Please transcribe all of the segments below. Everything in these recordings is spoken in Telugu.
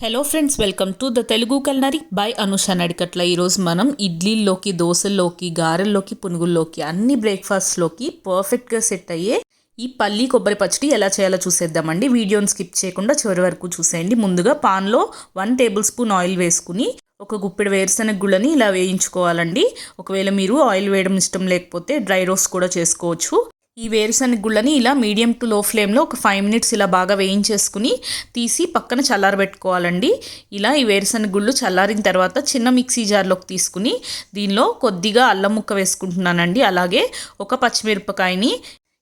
Hello friends, welcome to the Telugu culinary by Anusha Nadikatla. ఈరోజు మనం ఇడ్లీల్లోకి, దోశల్లోకి, గారెల్లోకి, పునుగుల్లోకి అన్ని బ్రేక్ఫాస్ట్లోకి పర్ఫెక్ట్గా సెట్ అయ్యే ఈ పల్లి కొబ్బరి పచ్చడి ఎలా చేయాలో చూసేద్దామండి. వీడియోని స్కిప్ చేయకుండా చివరి వరకు చూసేయండి. ముందుగా పాన్లో 1 టేబుల్ స్పూన్ ఆయిల్ వేసుకుని ఒక గుప్పెడు వేరుశనగ గుళ్ళని ఇలా వేయించుకోవాలండి. ఒకవేళ మీరు ఆయిల్ వేయడం ఇష్టం లేకపోతే డ్రై రోస్ట్ కూడా చేసుకోవచ్చు. ఈ వేరుశనగ గుళ్ళని ఇలా మీడియం టు లో ఫ్లేమ్లో ఒక 5 మినిట్స్ ఇలా బాగా వేయించేసుకుని తీసి పక్కన చల్లారబెట్టుకోవాలండి. ఇలా ఈ వేరుశనగ గుళ్ళు చల్లారిన తర్వాత చిన్న మిక్సీ జార్లోకి తీసుకుని దీనిలో కొద్దిగా అల్లం ముక్క వేసుకుంటున్నానండి. అలాగే ఒక పచ్చిమిరపకాయని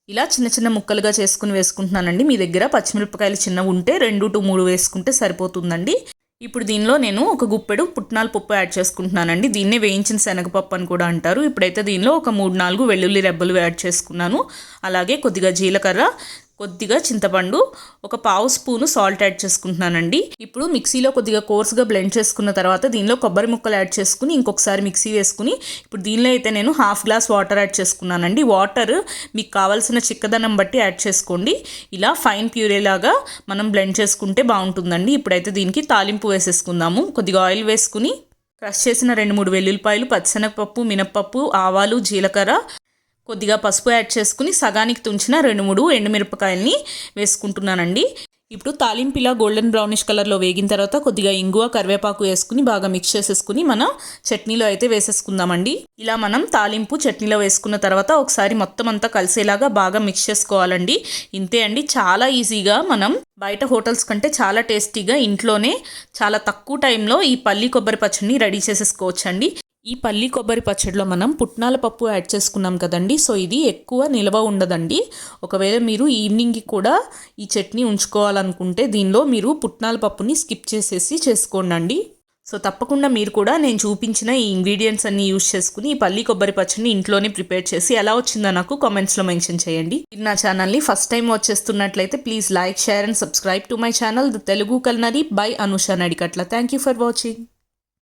ఇలా చిన్న చిన్న ముక్కలుగా చేసుకుని వేసుకుంటున్నానండి. మీ దగ్గర పచ్చిమిరపకాయలు చిన్నవి ఉంటే 2 to 3 వేసుకుంటే సరిపోతుందండి. ఇప్పుడు దీనిలో నేను ఒక గుప్పెడు పుట్నాల పప్పు యాడ్ చేసుకుంటున్నానండి. దీన్నే వేయించిన శనగపప్పు అని కూడా అంటారు. ఇప్పుడైతే దీనిలో ఒక 3-4 వెల్లుల్లి రెబ్బలు యాడ్ చేసుకున్నాను. అలాగే కొద్దిగా జీలకర్ర, కొద్దిగా చింతపండు, ఒక 1/2 స్పూను సాల్ట్ యాడ్ చేసుకుంటున్నానండి. ఇప్పుడు మిక్సీలో కొద్దిగా కోర్స్గా బ్లెండ్ చేసుకున్న తర్వాత దీనిలో కొబ్బరి ముక్కలు యాడ్ చేసుకుని ఇంకొకసారి మిక్సీ వేసుకుని ఇప్పుడు దీనిలో అయితే నేను 1/2 గ్లాస్ వాటర్ యాడ్ చేసుకున్నానండి. వాటర్ మీకు కావాల్సిన చిక్కదనం బట్టి యాడ్ చేసుకోండి. ఇలా ఫైన్ ప్యూరే లాగా మనం బ్లెండ్ చేసుకుంటే బాగుంటుందండి. ఇప్పుడైతే దీనికి తాలింపు వేసేసుకుందాము. కొద్దిగా ఆయిల్ వేసుకుని క్రష్ చేసిన 2-3 వెల్లుల్లిపాయలు, పచ్చిశనగపప్పు, మినప్పప్పు, ఆవాలు, జీలకర్ర, కొద్దిగా పసుపు యాడ్ చేసుకుని సగానికి తుంచిన 2-3 ఎండుమిరపకాయలని వేసుకుంటున్నానండి. ఇప్పుడు తాలింపు ఇలా గోల్డెన్ బ్రౌనిష్ కలర్లో వేగిన తర్వాత కొద్దిగా ఇంగువ, కరివేపాకు వేసుకుని బాగా మిక్స్ చేసేసుకుని మన చట్నీలో అయితే వేసేసుకుందామండి. ఇలా మనం తాలింపు చట్నీలో వేసుకున్న తర్వాత ఒకసారి మొత్తం అంతా కలిసేలాగా బాగా మిక్స్ చేసుకోవాలండి. ఇంతే అండి, చాలా ఈజీగా మనం బయట హోటల్స్ కంటే చాలా టేస్టీగా ఇంట్లోనే చాలా తక్కువ టైంలో ఈ పల్లి కొబ్బరి పచ్చడిని రెడీ చేసేసుకోవచ్చండి. ఈ పల్లి కొబ్బరి పచ్చడిలో మనం పుట్నాల పప్పు యాడ్ చేసుకున్నాం కదండి. సో ఇది ఎక్కువ నిల్వ ఉండదండి. ఒకవేళ మీరు ఈవినింగ్కి కూడా ఈ చట్నీ ఉంచుకోవాలనుకుంటే దీనిలో మీరు పుట్నాల పప్పుని స్కిప్ చేసేసి చేసుకోండి. సో తప్పకుండా మీరు కూడా నేను చూపించిన ఈ ఇంగ్రీడియంట్స్ అన్ని యూజ్ చేసుకుని ఈ పల్లి కొబ్బరి పచ్చడిని ఇంట్లోనే ప్రిపేర్ చేసి ఎలా వచ్చిందో నాకు కామెంట్స్లో మెన్షన్ చేయండి. నా ఛానల్ని ఫస్ట్ టైం వచ్చేస్తున్నట్లయితే please like, share and subscribe to my channel the Telugu culinary by Anusha Nadikatla. Thank you for watching.